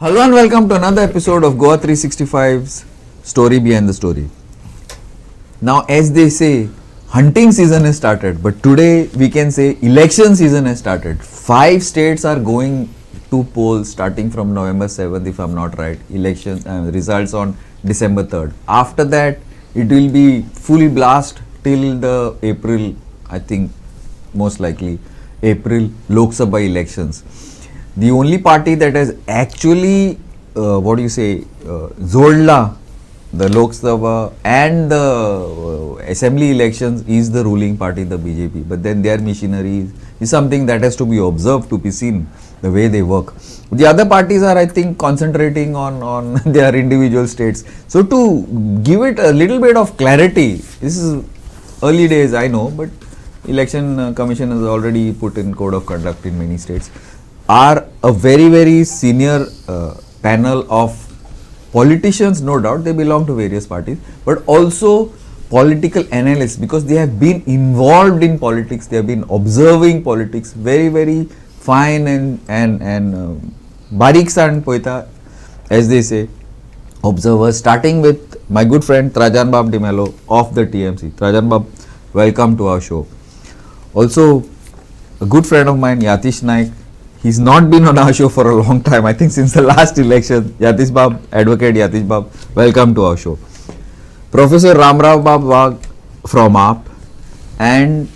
Hello and welcome to another episode of Goa 365's Story Behind the Story. Now, as they say, hunting season has started, but today we can say election season has started. 5 states are going to polls starting from November 7th, if I'm not right. Election results on December 3rd. After that, it will be full blast till the April, I think, most likely April Lok Sabha elections. The only party that has actually, Zodla, the Lok Sabha and the assembly elections is the ruling party, the BJP. But then their machinery is something that has to be observed, to be seen, the way they work. The other parties are, I think, concentrating on their individual states. So to give it a little bit of clarity, this is early days, I know, but Election Commission has already put in code of conduct in many states. Are a very senior panel of politicians, no doubt, they belong to various parties, but also political analysts, because they have been involved in politics, they have been observing politics, very fine and barik san poita, as they say, observers, starting with my good friend Trajan Bab Dimelo of the TMC. Trajan Bab, welcome to our show. Also, a good friend of mine, Yatish Naik. He's not been on our show for a long time, I think since the last election. Yatish Bab, Advocate Yatish Bab, welcome to our show. Professor Ramrao Bab Wag from AAP, and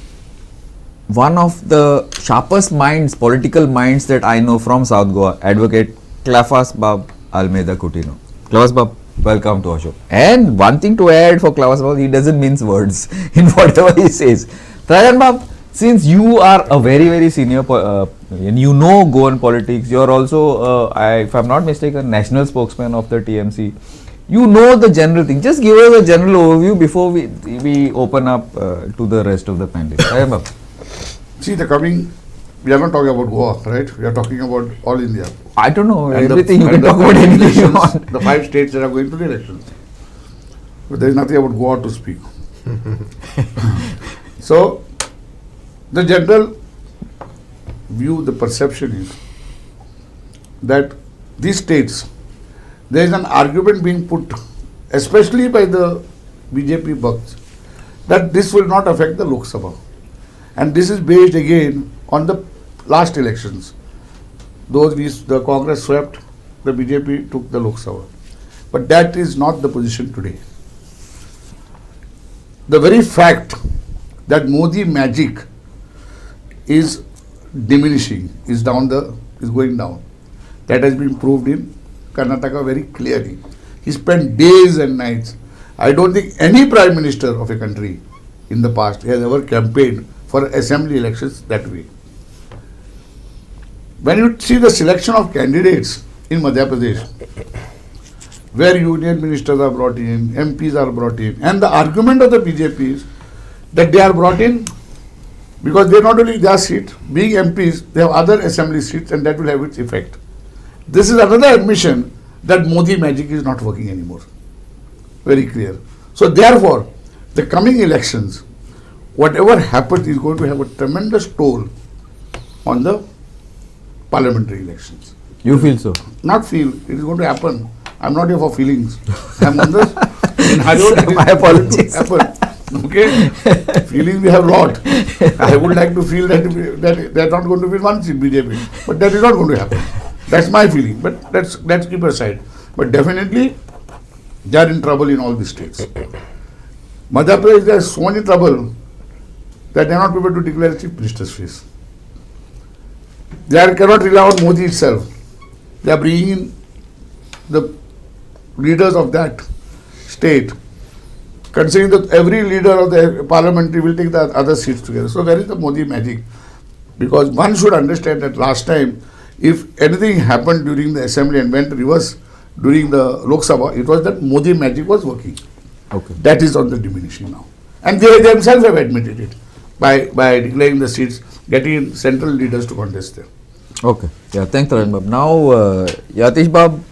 one of the sharpest minds, political minds that I know from South Goa, Advocate Clavas Bab Almeida Coutinho. Clavas Bab, welcome to our show. And one thing to add for Clavas Bab, he doesn't mince words in whatever he says. Trajan Bab, since you are a very senior and you know Goan politics, you are also, if I'm not mistaken, national spokesman of the TMC. You know the general thing. Just give us a general overview before we open up to the rest of the panel. See, we are not talking about Goa, right? We are talking about all India. I don't know, And everything you can talk about anything you want. The 5 states that are going to the elections. But there is nothing about Goa to speak. So, the general view, the perception is that these states, there is an argument being put, especially by the BJP bucks, that this will not affect the Lok Sabha. And this is based again on the last elections. The Congress swept, the BJP took the Lok Sabha. But that is not the position today. The very fact that Modi magic is diminishing, is going down. That has been proved in Karnataka very clearly. He spent days and nights. I don't think any Prime Minister of a country in the past has ever campaigned for assembly elections that way. When you see the selection of candidates in Madhya Pradesh, where union ministers are brought in, MPs are brought in, and the argument of the BJP is that they are brought in because they not only their seat, being MPs, they have other assembly seats, and that will have its effect. This is another admission that Modi magic is not working anymore. Very clear. So therefore, the coming elections, whatever happens is going to have a tremendous toll on the parliamentary elections. You feel so? Not feel, it is going to happen. I'm not here for feelings. I'm on the scenario that is My apologies. going to happen. Okay, feelings we have lot. I would like to feel that they are not going to win one seat, BJP, but that is not going to happen. That's my feeling. But let's keep aside. But definitely, they are in trouble in all these states. Madhya Pradesh, they are so in trouble that they are not able to declare a chief minister's face. They cannot rely on Modi itself. They are bringing in the leaders of that state, considering that every leader of the parliamentary will take the other seats together. So where is the Modi magic? Because one should understand that last time, if anything happened during the assembly and went reverse during the Lok Sabha, it was that Modi magic was working. Okay. That is on the diminishing now. And they themselves have admitted it by declaring the seats, getting in central leaders to contest them. Okay. Yeah, thanks, Trajan Bab. Now, Yatish Bab,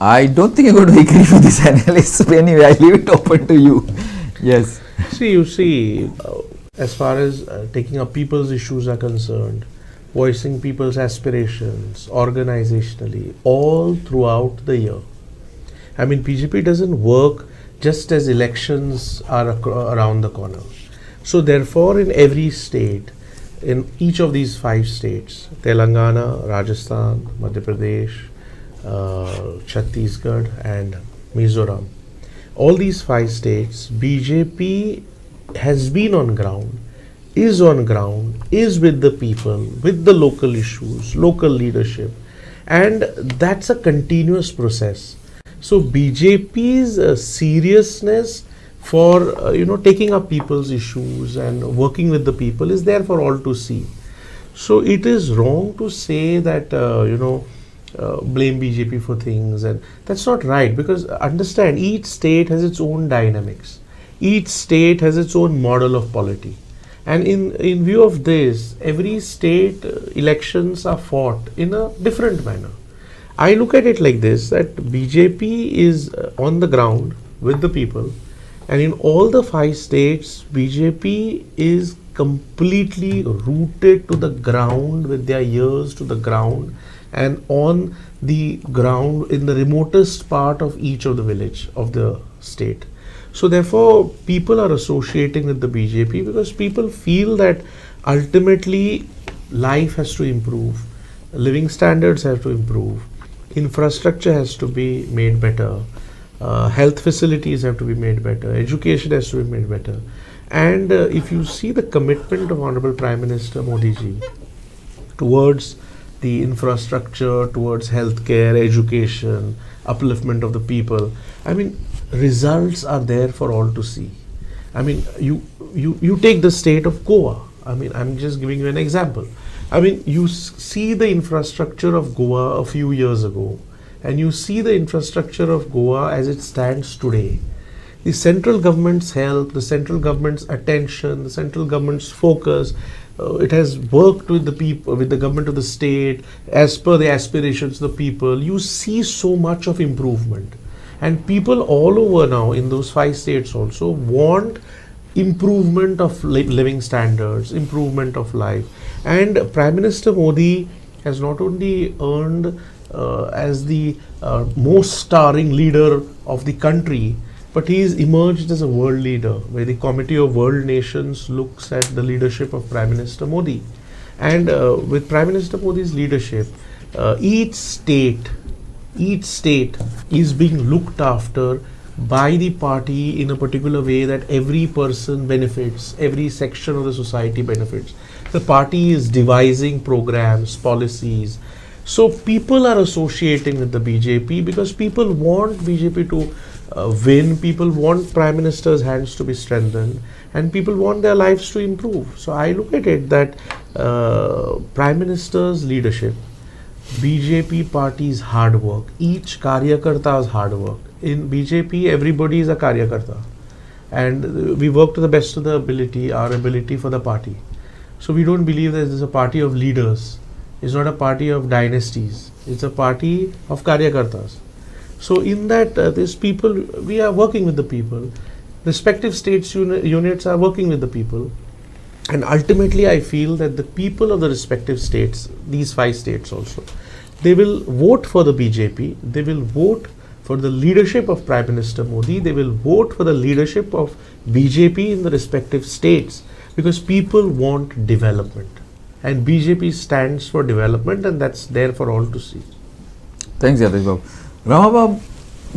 I don't think you're going to agree with this analysis. Anyway, I leave it open to you. Yes. See, as far as taking up people's issues are concerned, voicing people's aspirations organizationally all throughout the year. I mean, BJP doesn't work just as elections are around the corner. So therefore, in every state, in each of these 5 states, Telangana, Rajasthan, Madhya Pradesh, Chhattisgarh and Mizoram, all these 5 states, BJP has been on ground, is with the people, with the local issues, local leadership, and that's a continuous process. So BJP's seriousness for taking up people's issues and working with the people is there for all to see. So it is wrong to say that blame BJP for things, and that's not right, because understand, each state has its own dynamics, each state has its own model of polity, and in view of this, every state elections are fought in a different manner. I look at it like this, that BJP is on the ground with the people, and in all the 5 states, BJP is completely rooted to the ground, with their ears to the ground, and on the ground in the remotest part of each of the village of the state. So therefore, people are associating with the BJP because people feel that ultimately life has to improve, living standards have to improve, infrastructure has to be made better, health facilities have to be made better, education has to be made better. And if you see the commitment of Honorable Prime Minister Modi ji towards the infrastructure, towards healthcare, education, upliftment of the people, I mean, results are there for all to see. I mean, you take the state of Goa. I mean, I'm just giving you an example. I mean, you see the infrastructure of Goa a few years ago, and you see the infrastructure of Goa as it stands today. The central government's help, the central government's attention, the central government's focus, it has worked with the people, with the government of the state, as per the aspirations of the people. You see so much of improvement. And people all over now in those 5 states also want improvement of living standards, improvement of life. And Prime Minister Modi has not only earned as the most starring leader of the country, but he is emerged as a world leader, where the Committee of World Nations looks at the leadership of Prime Minister Modi. And with Prime Minister Modi's leadership, each state is being looked after by the party in a particular way that every person benefits, every section of the society benefits. The party is devising programs, policies. So people are associating with the BJP because people want BJP to win, people want Prime Minister's hands to be strengthened, and people want their lives to improve. So I look at it that Prime Minister's leadership, BJP party's hard work, each karyakarta's hard work. In BJP, everybody is a karyakarta, and we work to the best of the ability, our ability for the party. So we don't believe that there's a party of leaders. It's not a party of dynasties. It's a party of karyakartas. So in that, these people, we are working with the people. Respective states units are working with the people. And ultimately, I feel that the people of the respective states, these 5 states also, they will vote for the BJP. They will vote for the leadership of Prime Minister Modi. They will vote for the leadership of BJP in the respective states, because people want development. And BJP stands for development, and that's there for all to see. Thanks, Yatish Babu. Ramabab,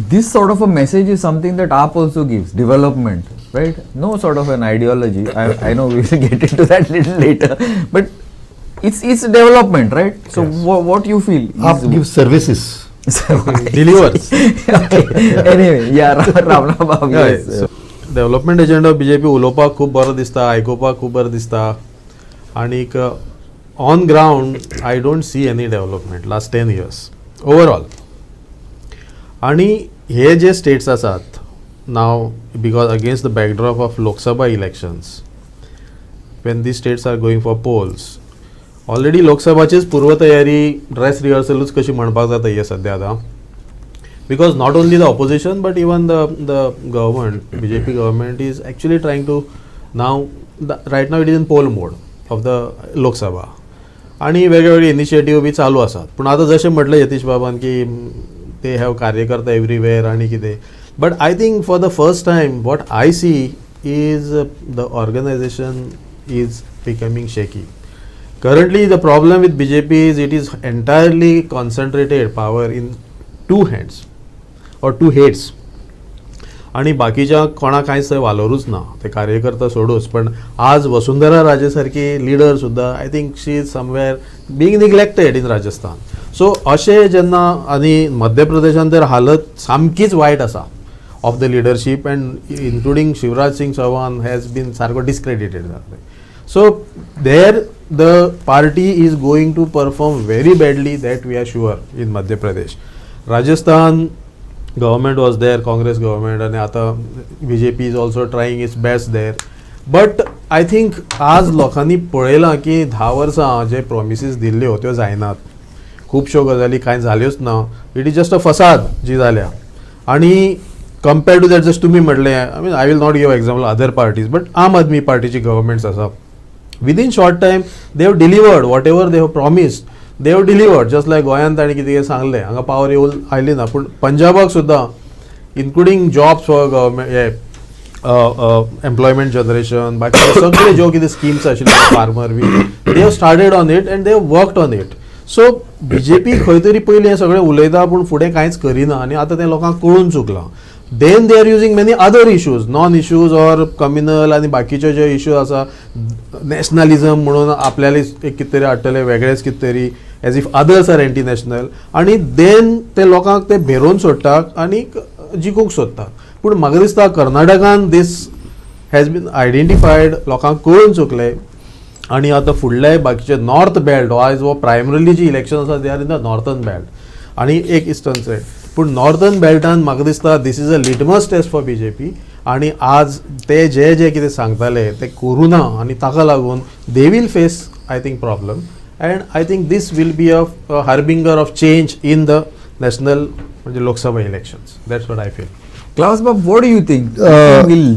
this sort of a message is something that AAP also gives, development, right? No sort of an ideology. I know we will get into that little later, but it's development, right? So Yes. What you feel? AAP gives services. delivers. Okay. Anyway, yeah, Ramabab, yes. So, development agenda BJP उलोवपाक खूब बरो दिसता, आयकुपाक खूब बरो दिसता, आनीक on ground I don't see any development last 10 years overall. आणि हे जे स्टेट्स आसात नाव, because against the backdrop of Lok Sabha elections, when the states are going for polls, already लोकसभाचीच पूर्वतयारी, ड्रेस रिहर्सलूच कशी म्हणपाक जाता हे सद्या आतां. Because not only the opposition but even the government, BJP government is actually trying to now, right now it is in poll mode of the Lok Sabha. आणि वेगवेगळे initiative B चालू आसात. पूण आतां जशें म्हटलें यतीश बाबान की ते हॅव कार्यकर्ता एवरीवेअर आनी कितें, but I think for the first time what I see is the organisation is becoming shaky. Currently, the problem with BJP is it is entirely concentrated power in two hands or two heads. आणि बाकीच्या कोणा कांयच थंय वालोरूच ना, ते कार्यकर्ता सोडूच. पण आज वसुंधरा राजे सारकी लिडर सुद्धा I think she is somewhere being neglected in Rajasthan. So अशें जेन्ना आनी मध्य प्रदेशान तर हालत सामकीच वायट आसा of the leadership, and including Shivraj Singh Chauhan has been sarko discredited. So there the party is going to perform very badly, that we are sure, in Madhya Pradesh. Rajasthan government was there, Congress government, and आता BJP is also trying its best there. But I think आज लोकांनी पळयलां की 10 वर्सां जे promises दिल्ल्यो त्यो जायनात, खुबश्यो गजाली कांय जाल्योच ना. इट इज जस्ट अ फसाद जी जाल्या. आणि compared to that, just तुम्ही म्हटले, I mean, I will not give example other parties, but आम आदमी पार्टीची गव्हर्मेंट्स आसा, within short time they have delivered whatever they have promised, they have delivered. just like गोंयांत ताणी कितें सांगलें, हांगा पावर येवन आयली ना, पूण पंजाबाक सुद्दां including jobs for government, employment generation, बाकी सगळे ज्यो कितें स्किम्स आशिल्ल्यो फार्मर बी, they have started on it and they have worked on it. So BJP खंय तरी पयलीं हें सगळें उलयता पूण फुडें कांयच करिना, आनी आतां तें लोकांक कळून चुकलां. Then they are using many other issues, non-issues or communal आणि बाकीचे जे इश्यूज आसा, नॅशनलिझम म्हणून आपल्याला एक कितें तरी हाडटले वेगळेच कितें तरी, as if others are anti national, आणि देन ते लोकांक ते भेरोवन सोडटात आनी जिखूंक सोदतात. पूण म्हाका दिसता कर्नाटकान दीस हॅज बीन आयडेंटिफायड, लोकांक कळून चुकले, आणि आतां फुडले बाकीचे नॉर्थ बेल्ट, आयज वो प्रायमरीली जी इलेक्शन आसा they are in the northern belt आणि एक इस्टर्न सायड. पूण नॉर्थर्न बेल्टान म्हाका दिसता this is a litmus test for BJP, आणि आज ते जे जे कितें सांगताले ते करूं ना, आनी ताका लागून they will face I think problem. And I think this will be a harbinger of change in the national म्हणजे Lok Sabha elections. That's what I feel. Klaus Bob, what do you think?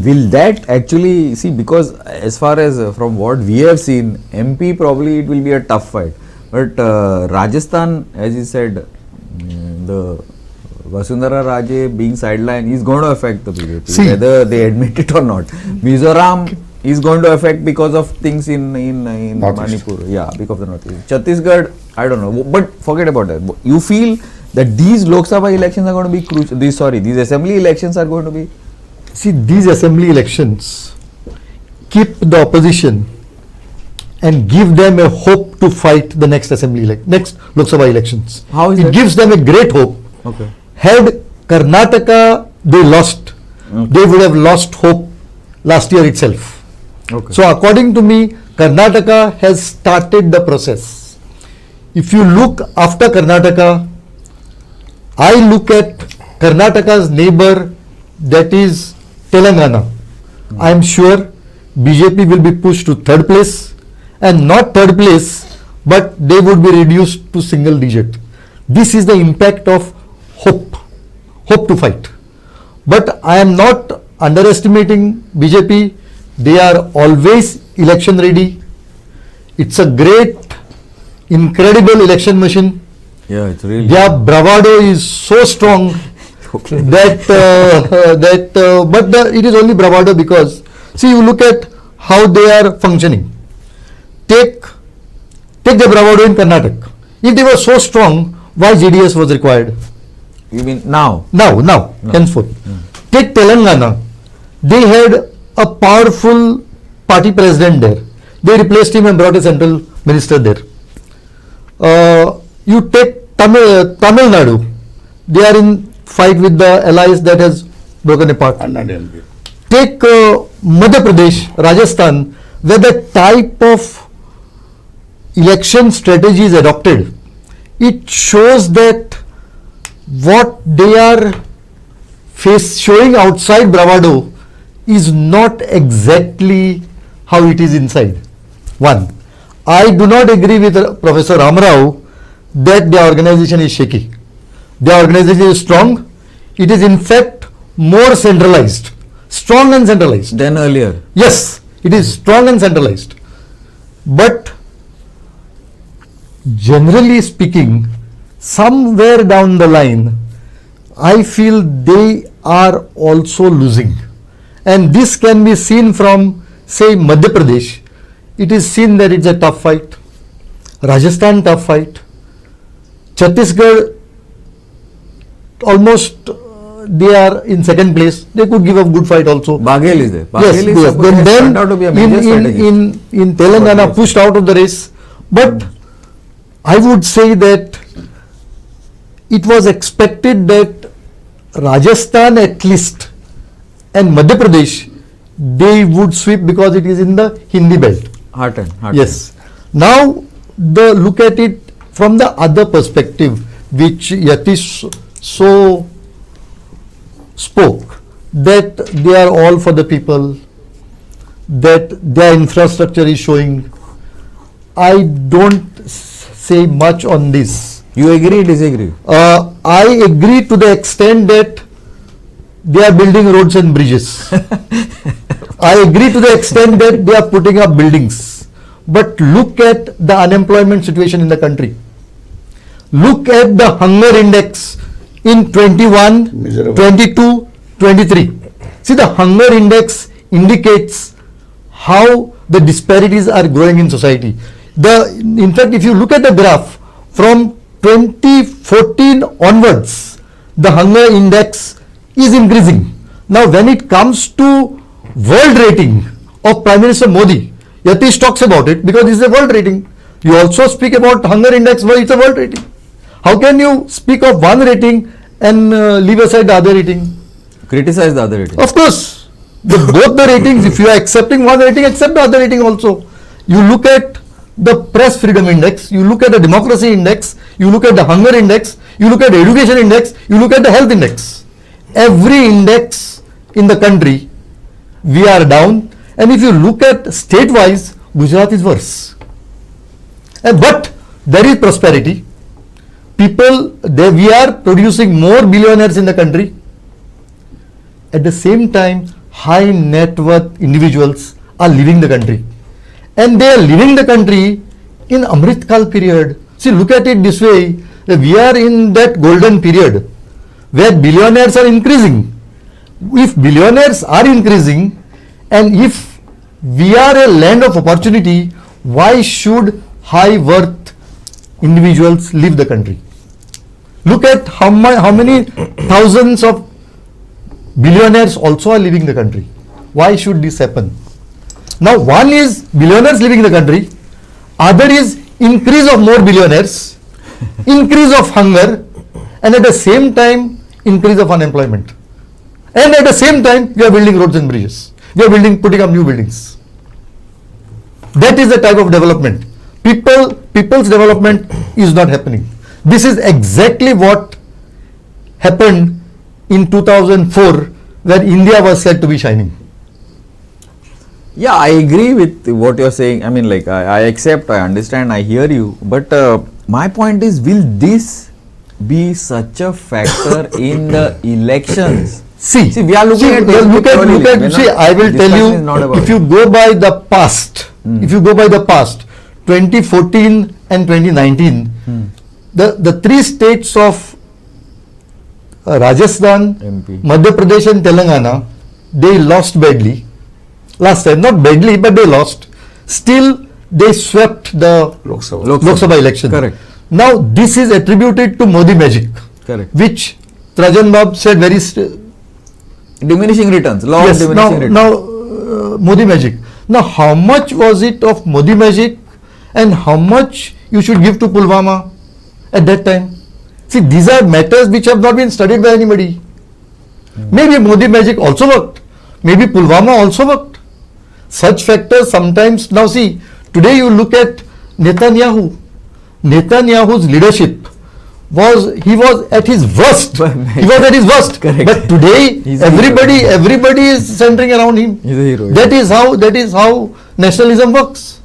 Will that actually see, because as far as from what we have seen, MP probably it will be a tough fight, but Rajasthan, as you said, the Vasundhara Raje being sidelined is going to affect the BJP, whether they admit it or not. Mizoram is going to affect because of things in Manipur, yeah, because of the Northeast. Chhattisgarh, I don't know, but forget about that. You feel that these Lok Sabha elections are going to be crucial. These assembly elections are going to be. See, these assembly elections keep the opposition and give them a hope to fight the next next Lok Sabha elections. How is it? that? Gives them a great hope. Okay. Had Karnataka they lost, they would have lost hope last year itself. Okay. So according to me, Karnataka has started the process. If you look after Karnataka, I look at Karnataka's neighbor, that is Telangana. I am sure BJP will be pushed to third place, and not third place, but they would be reduced to single digit. This is the impact of hope to fight. But I am not underestimating BJP. They are always election ready. It's a great, incredible election machine. Yeah, it's really. Their bravado is so strong that it is only bravado because, see, you look at how they are functioning. Take the bravado in Karnataka. If they were so strong, why JDS was required? You mean now? Now, henceforth. Take Telangana. They had a powerful party president there. They replaced him and brought a central minister there. You take Tamil Nadu. They are in fight with the allies that has broken apart. Take Madhya Pradesh, Rajasthan, where the type of election strategy is adopted. It shows that what they are showing outside bravado is not exactly how it is inside. One, I do not agree with Professor Ramarao that the organization is shaky. The organization is strong. It is in fact more centralized, strong and centralized. Than earlier. Yes, it is strong and centralized. But generally speaking, somewhere down the line, I feel they are also losing. And this can be seen from, say, Madhya Pradesh. It is seen that it's a tough fight. Rajasthan, tough fight. Chhattisgarh, almost they are in second place. They could give a good fight also. Baghel is there. Yes, Baghel is yes. supposed to Then turn out to be a major strategy. in Telangana Yes. pushed out of the race. But I would say that it was expected that Rajasthan at least and Madhya Pradesh, they would sweep because it is in the Hindi belt. Hearten. Yes. Now look at it from the other perspective, which Yatish so spoke, that they are all for the people, that their infrastructure is showing. I don't say much on this. You agree, disagree? I agree to the extent that they are building roads and bridges. I agree to the extent that they are putting up buildings. But look at the unemployment situation in the country. Look at the hunger index in 21, Miserable. 22, 23. See, the hunger index indicates how the disparities are growing in society. In fact, if you look at the graph from 2014 onwards, the hunger index is increasing. Now, when it comes to world rating of Prime Minister Modi, Yatish talks about it because this is a world rating. You also speak about hunger index, well, it's a world rating. How can you speak of one rating and leave aside the other rating? Criticize the other rating. Of course, both the ratings, if you are accepting one rating, accept the other rating also. You look at the press freedom index, you look at the democracy index, you look at the hunger index, you look at the education index, you look at the health index. Every index in the country, we are down. And if you look at state-wise, Gujarat is worse. But there is prosperity. We are producing more billionaires in the country. At the same time, high net worth individuals are leaving the country. And they are leaving the country in Amrit Kal period. See, look at it this way. That we are in that golden period where billionaires are increasing. If billionaires are increasing, and if we are a land of opportunity, why should high worth individuals leave the country? Look at how many thousands of billionaires also are leaving the country. Why should this happen? Now, one is billionaires leaving the country, other is increase of more billionaires, increase of hunger, and at the same time increase of unemployment. And at the same time, we are building roads and bridges. We are putting up new buildings. That is the type of development. People's development is not happening. This is exactly what happened in 2004, where India was said to be shining. Yeah, I agree with what you're saying. I mean, like, I accept, I understand, I hear you. But my point is, will this be such a factor in the elections? See, we are looking at this purely, see, I will tell discussion is not you, about if you go by the past, 2014 and 2019, the three states of Rajasthan, MP. Madhya Pradesh and Telangana, they lost badly. Last time, not badly, but they lost. Still, they swept the Lok Sabha. Lok Lok Sabha election. Correct. Now, this is attributed to Modi magic, Correct. which Trajan Bab said very Diminishing returns, law of diminishing returns. now Modi magic. Now, how much was it of Modi magic and how much you should give to Pulwama at that time? See, these are matters which have not been studied by anybody. Maybe Modi magic also worked. Maybe Pulwama also worked. Such factors sometimes, now see, today you look at Netanyahu. Netanyahu's leadership he was at his worst. He was at his worst. Correct. But today, He's a everybody is centering around him. He's a hero. That is how nationalism works.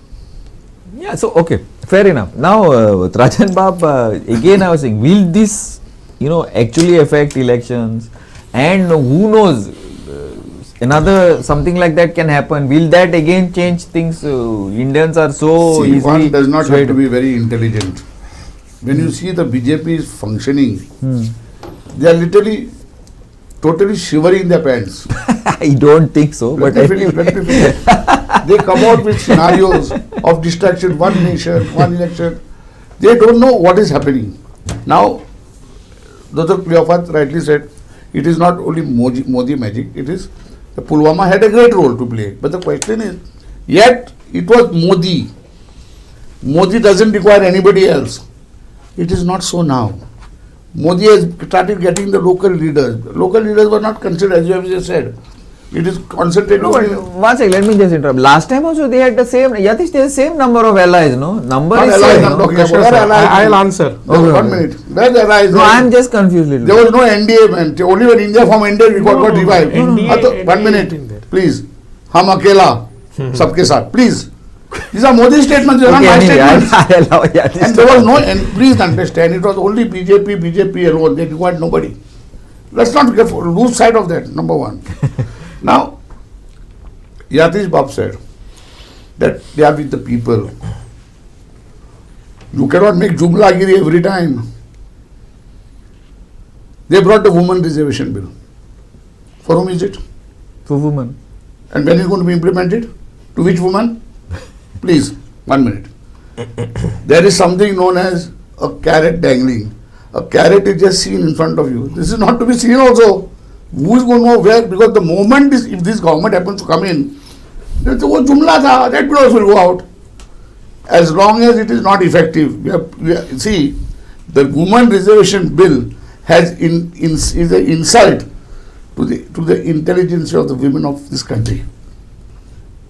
Yeah, so okay, fair enough. Now, Trajan Bab, again I was saying, will this, actually affect elections? And who knows, another something like that can happen. Will that again change things? Indians are so See, one easily does not have swayed. to be very intelligent. When you see the BJP is functioning, they are literally totally shivering their pants. I don't think so, but Let me finish. They come out with scenarios of distraction, one nation, one election. They don't know what is happening. Now, Dr. Cleopat rightly said, it is not only Modi magic, it is the Pulwama had a great role to play. But the question is, yet it was Modi. Modi doesn't require anybody else. It is not so now. Modi has started getting the local leaders. Local leaders were not considered, as you have just said. It is concentrated No, but on one second, let me just interrupt. Last time also they had the same, Yatish, they have the same number of allies, no? Number Not is allies, same, I'm no? talking Yes, about. sir. Where allies? I'll answer. There, one minute. Where the allies? No, I am just confused little There bit. was no NDA, man. Only when India from India we got No, revived. NDA One is in minute, there. please. Hum akela, sabke saath. Please. These are Modi statements, they are not Okay, my anyway, statements. I allow Yatish And to there was no, answer. and please understand, it was only BJP alone. They required nobody. Let's not lose sight of that, number one. Now, Yatish Bab said that they are with the people. You cannot make Jumlagiri every time. They brought the women reservation bill. For whom is it? For women. And when is it going to be implemented? To which woman? Please, 1 minute. There is something known as a carrot dangling. A carrot is just seen in front of you. This is not to be seen also. Who is going to know where? Because the moment if this government happens to come in, then वो जुमला था, that bill will go out. As long as it is not effective. See, the woman reservation bill is an insult to the intelligence of the women of this country.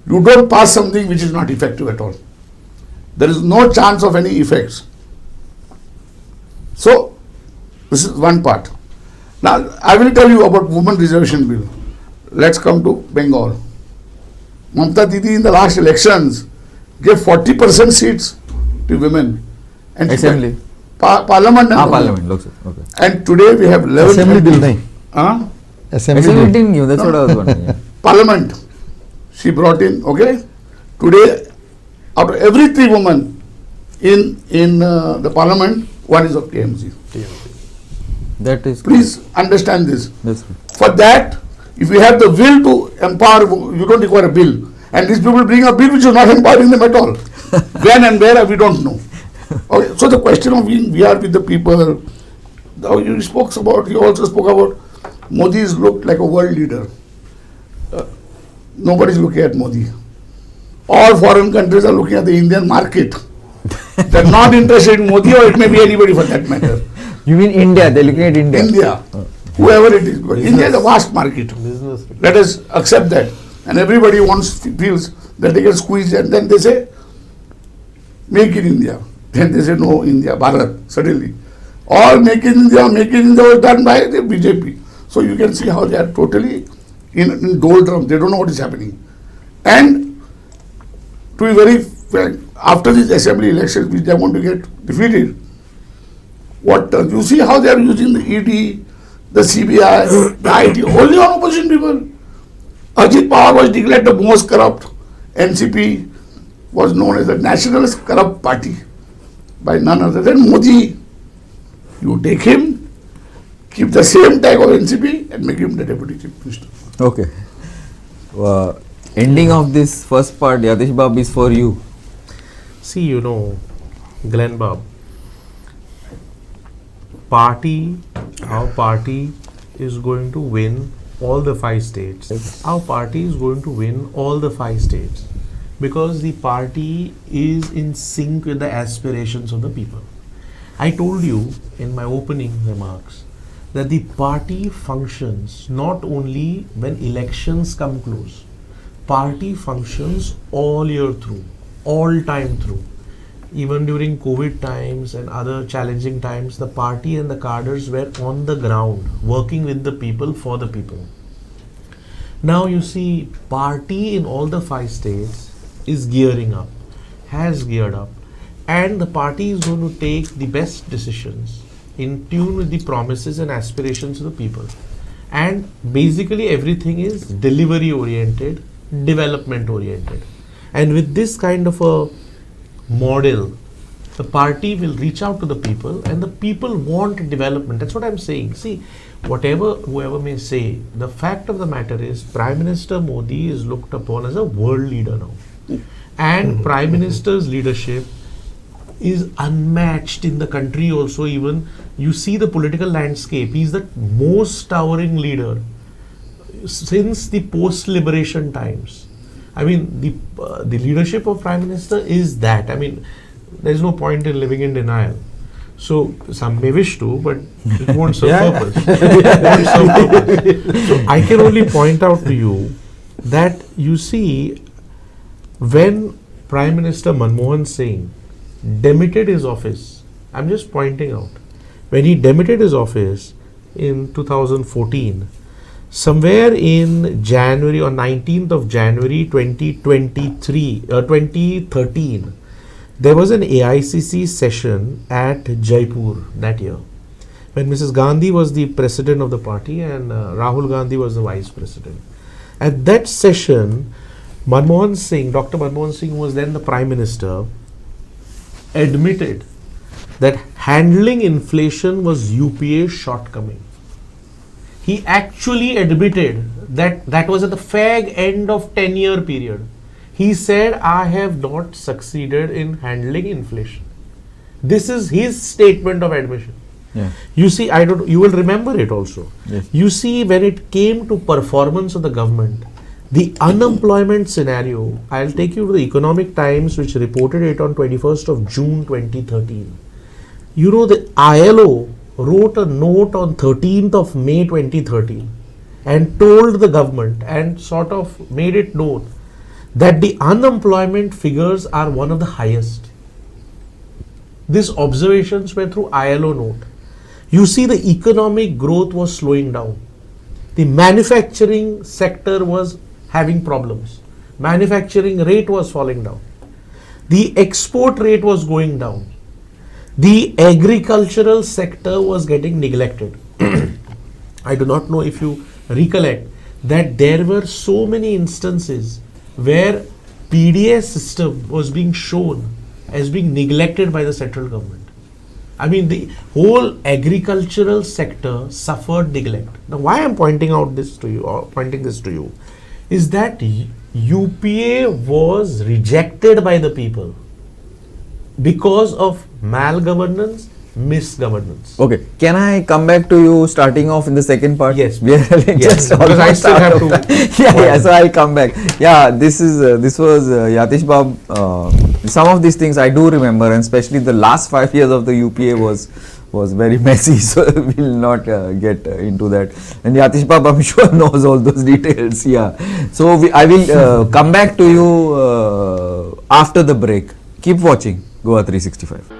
You don't pass something which is not effective at all. There is no chance of any effects. So, this is one part. Now, I will tell you about women reservation bill. Let's come to Bengal. Mamta Didi in the last elections gave 40% seats to women. And Assembly. Parliament. And Parliament, looks okay. And today we have 11 Assembly bill MPs. nahi. Huh? Assembly Assembly bill. didn't give, that's what I was wondering. Yeah. Parliament. She brought in, okay? Today, out of every 3 women in the parliament, one is of TMC. That is Please understand this. That's good. For that, if we have the will to empower, you don't require a bill. And these people bring a bill which is not empowering them at all. When and where, we don't know. Okay, so the question of we are with the people, you also spoke about Modi is looked like a world leader. Nobody is looking at Modi. All foreign countries are looking at the Indian market. They're not interested in Modi, or it may be anybody for that matter. You mean India, they're looking at India. India, whoever it is. But India is a vast market. Business. Let us accept that. And everybody feels that they can squeeze, and then they say, make in India. Then they say, no, India, Bharat, suddenly. All make in India was done by the BJP. So you can see how they are totally in doldrums. They don't know what is happening. And to be very frank, after these assembly elections, which they want to get defeated, you see how they are using the ED, the CBI, the IT, only on opposition people. Ajit Pawar was declared the most corrupt. NCP was known as the nationalist corrupt party by none other than Modi. You take him, keep the same tag of NCP and make him the deputy chief minister. Okay. Ending of this first part, Yatish Bab, is for you. See, Glenn Bob, our party is going to win all the 5 states. Our party is going to win all the 5 states because the party is in sync with the aspirations of the people. I told you in my opening remarks that the party functions not only when elections come close. Party functions all year through, all time through. Even during COVID times and other challenging times, the party and the cadres were on the ground, working with the people, for the people. Now you see, party in all the 5 states is gearing up, has geared up, and the party is going to take the best decisions in tune with the promises and aspirations of the people. and basically everything is delivery oriented, development oriented. And with this kind of a model, the party will reach out to the people, and the people want development. That's what I'm saying. See, whoever may say, the fact of the matter is Prime Minister Modi is looked upon as a world leader now. And Prime Minister's leadership is unmatched in the country also. Even you see the political landscape, he's the most towering leader since the post-liberation times. I mean, the leadership of Prime Minister is that. I mean, there's no point in living in denial. So some may wish to, but it won't serve purpose. It won't serve purpose. So I can only point out to you that you see, when Prime Minister Manmohan Singh demitted his office, I'm just pointing out, when he demitted his office in 2014, somewhere in January or 19th of January 2013, there was an AICC session at Jaipur that year, when Mrs. Gandhi was the president of the party and Rahul Gandhi was the vice president. At that session, Dr. Manmohan Singh, who was then the Prime Minister, admitted that handling inflation was UPA's shortcoming. He actually admitted that that was at the fag end of 10-year period. He said, I have not succeeded in handling inflation. This is his statement of admission. Yeah. You see, you will remember it also. Yes. You see, when it came to performance of the government, the unemployment scenario, I'll take you to the Economic Times, which reported it on 21st of June 2013. You know, the ILO wrote a note on 13th of May 2013 and told the government and sort of made it known that the unemployment figures are one of the highest. These observations were through ILO note. You see, the economic growth was slowing down. The manufacturing sector was having problems. Manufacturing rate was falling down. The export rate was going down. The agricultural sector was getting neglected. I do not know if you recollect that there were so many instances where PDS system was being shown as being neglected by the central government. I mean, the whole agricultural sector suffered neglect. Now, why I'm pointing this to you, is that UPA was rejected by the people because of malgovernance, misgovernance. Okay, can I come back to you starting off in the second part? Yes. We are just because I still have to. yeah, so I'll come back. Yeah, this was Yatish Bab. Some of these things I do remember, and especially the last 5 years of the UPA was very messy. So we'll not get into that. And Yatish Bab, I'm sure, knows all those details. Yeah. So I will come back to you after the break. Keep watching Goa 365.